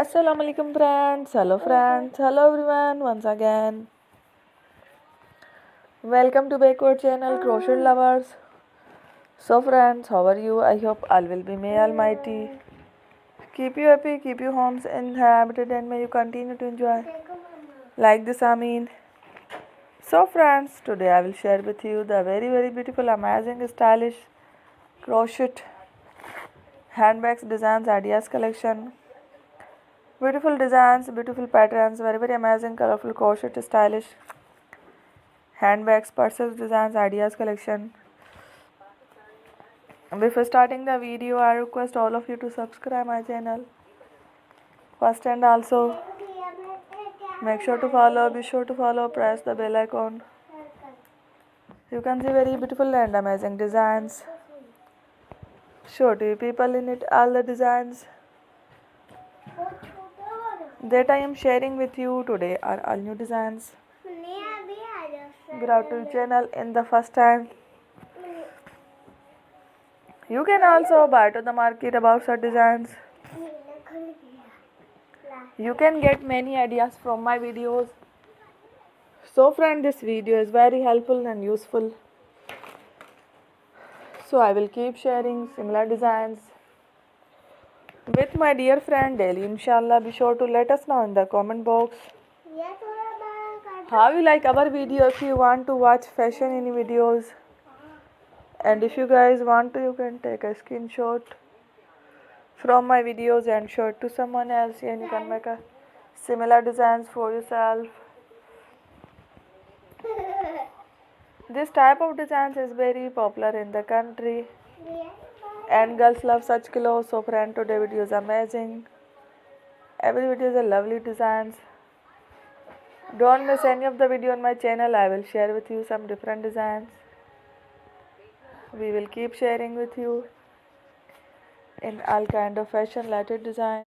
Assalamu alaikum friends, hello everyone once again. Welcome to backward channel Crochet lovers. So friends, how are you? I hope all will be may almighty. Keep you happy, keep you homes inhabited and may you continue to enjoy. Like this Amin. So friends, today I will share with you the very beautiful, amazing, stylish crochet handbags designs ideas collection. Beautiful designs, beautiful patterns, very amazing, colorful crochet stylish handbags, purses, designs, ideas collection. Before starting the video, I request all of you to subscribe my channel first, and also be sure to follow, press the bell icon. You can see very beautiful and amazing designs. Show to you people in it all the designs that I am sharing with you today are all new designs brought to channel in the first time. You can also buy to the market about such designs. You can get many ideas from my videos. So friend, this video is very helpful and useful. So I will keep sharing similar designs with my dear friend daily. Inshallah, be sure to let us know in the comment box how you like our video. If you want to watch fashion in videos, and if you guys want to, you can take a screenshot from my videos and show it to someone else, and you can make a similar designs for yourself. This type of designs is very popular in the country and girls love such clothes. So friend, today video is amazing. Every video is a lovely designs. Don't miss any of the video on my channel. I will share with you some different designs. We will keep sharing with you in all kind of fashion related design.